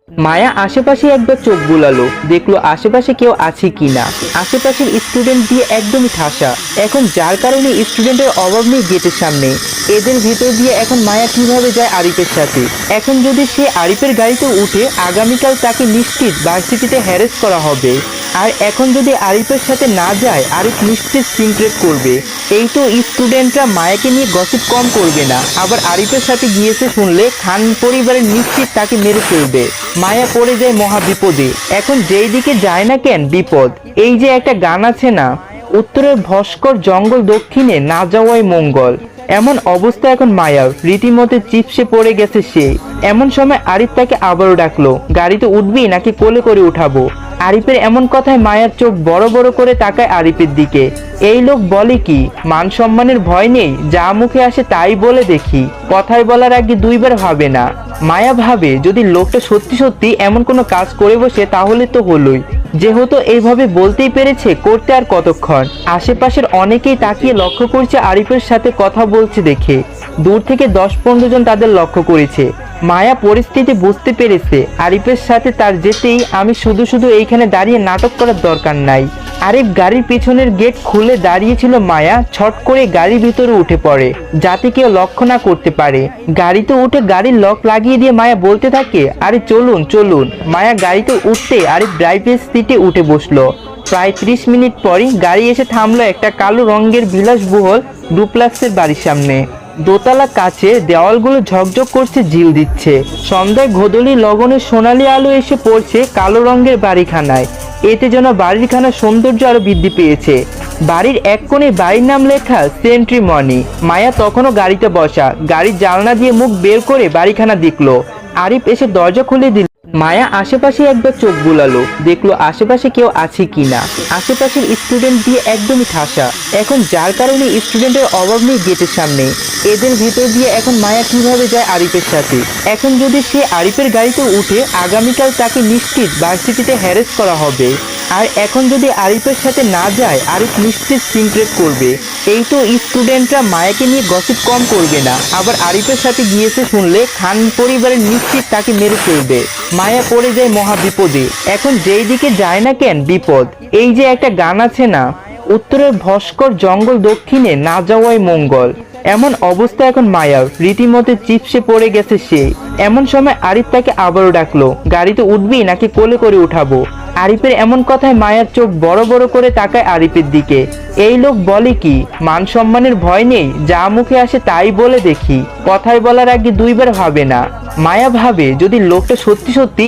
মায়া আশেপাশে একবার চোখ বুলালো, দেখলো আশেপাশে কেউ আছে কিনা। আশেপাশের স্টুডেন্ট দিয়ে একদমই ঠাসা, এখন যার কারণে স্টুডেন্টের অভাব নেই গেটের সামনে। এদের ভিতর দিয়ে এখন মায়া কিভাবে যায় আরিফের সাথে? এখন যদি সে আরিফের গাড়িতে উঠে, আগামীকাল তাকে নিশ্চিত ভার্সিটিতে হ্যারেস করা হবে। আর এখন যদি আরিফের সাথে না যায়, আরিফ নিশ্চিত সিনক্রেট করবে। এই তো স্টুডেন্টরা মায়াকে নিয়ে গসিপ কম করবে না, আবার আরিফের সাথে গিয়েছে শুনলে খান পরিবারের নিশ্চিত তাকে মেরে ফেলবে। মায়া পড়ে যায় মহা বিপদে। এখন যেই দিকে যায় না কেন বিপদ। এই যে একটা গান আছে না, উত্তরের ভস্কর জঙ্গল, দক্ষিণে না যাওয়াই মঙ্গল। এমন অবস্থা এখন মায়ার, রীতিমতো চিপসে পড়ে গেছে সে। এমন সময় আরিফ তাকে আবারও ডাকলো, গাড়িতে উঠবি নাকি কোলে করে উঠাবো? আরিফের এমন কথায় মায়ার চোখ বড় বড় করে তাকায় আরিফের দিকে। এই লোক বলে কি, মান সম্মানের ভয় নেই, যা মুখে আসে তাই বলে দেখি। কথায় বলার আগে দুইবার ভাবে না। মায়া ভাবে যদি লোকটা সত্যি সত্যি এমন কোনো কাজ করে বসে তাহলে তো হলোই। যেহেতু এইভাবে বলতেই পেরেছে, করতে আর কতক্ষণ। আশেপাশের অনেকেই তাকিয়ে লক্ষ্য করছে আরিফের সাথে কথা বলছে দেখে। দূর থেকে 10-15 জন তাদের লক্ষ্য করেছে। মায়া পরিস্থিতি বুঝতে পেরেছে, আরিফের সাথে তার যেতেই আমি শুধু শুধু এইখানে দাঁড়িয়ে নাটক করার দরকার নাই। আরিফ গাড়ির পিছনের গেট খুলে দাঁড়িয়েছিল। মায়া ছট করে গাড়ির ভিতরে উঠে পড়ে, যাতে কেউ লক্ষ্য না করতে পারে। গাড়িতে উঠে গাড়ির লক লাগিয়ে দিয়ে মায়া বলতে থাকে, আরে চলুন চলুন। মায়া গাড়িতে উঠতে আরিফ ড্রাইভার সিটে উঠে বসলো। প্রায় 30 মিনিট পরই গাড়ি এসে থামলো একটা কালো রঙের বিলাসবহুল ডুপ্লেক্সের বাড়ির সামনে। দোতলা কাচের দেওয়ালগুলো ঝকঝক করছে, ঝিল দিচ্ছে। সন্ধ্যায় ঘোদলি লগনের সোনালি আলো এসে পড়ছে কালো রঙের বাড়িখানায়। এতে যেন বাড়িখানার সৌন্দর্য আরো বৃদ্ধি পেয়েছে। বাড়ির এক কোণে বাড়ির নাম লেখা সেন্ট্রি মনি। মায়া তখনও গাড়িতে বসা, গাড়ির জানলা দিয়ে মুখ বের করে বাড়িখানা দেখলো। আরিফ এসে দরজা খুলে দিল। মায়া আশেপাশে একবার চোখ বুলালো, দেখলো আশেপাশে কেউ আছে কিনা। আশেপাশের স্টুডেন্ট দিয়ে একদমই ঠাসা, এখন যার কারণে স্টুডেন্টের অভাব নেই গেটের সামনে। এদের ভিতর দিয়ে এখন মায়া কিভাবে যায় আরিফের সাথে? এখন যদি সে আরিফের গাড়িতে উঠে, আগামীকাল তাকে নিশ্চিত ভার্সিটিতে হ্যারেস করা হবে। আর এখন যদি আরিফের সাথে না যায়, আরিফ নিশ্চিত সিনক্রেট করবে। এই তো স্টুডেন্টরা মায়াকে নিয়ে গসিপ কম করবে না, আবার আরিফের সাথে গিয়েছে শুনলে খান পরিবারের নিশ্চিত তাকে মেরে ফেলবে। মায়া পড়ে যায় মহা বিপদে। এখন যেই দিকে যায় না কেন বিপদ। এই যে একটা গান আছে না, উত্তরের ভস্কর জঙ্গল, দক্ষিণে না যাওয়াই মঙ্গল। এমন অবস্থা এখন মায়ার, রীতিমতো চিপসে পড়ে গেছে সে। এমন সময় আরিফ তাকে আবারও ডাকলো, গাড়িতে উঠবি নাকি কোলে করে উঠাবো? আরিফের এমন কথায় মায়ার চোখ বড় বড় করে তাকায় আরিফের দিকে। এই লোক বলে কি, মান সম্মানের ভয় নেই, যা মুখে আসে তাই বলে দেখি। কথায় বলার আগে দুইবার ভাবে না। মায়া ভাবে যদি লোকটা সত্যি সত্যি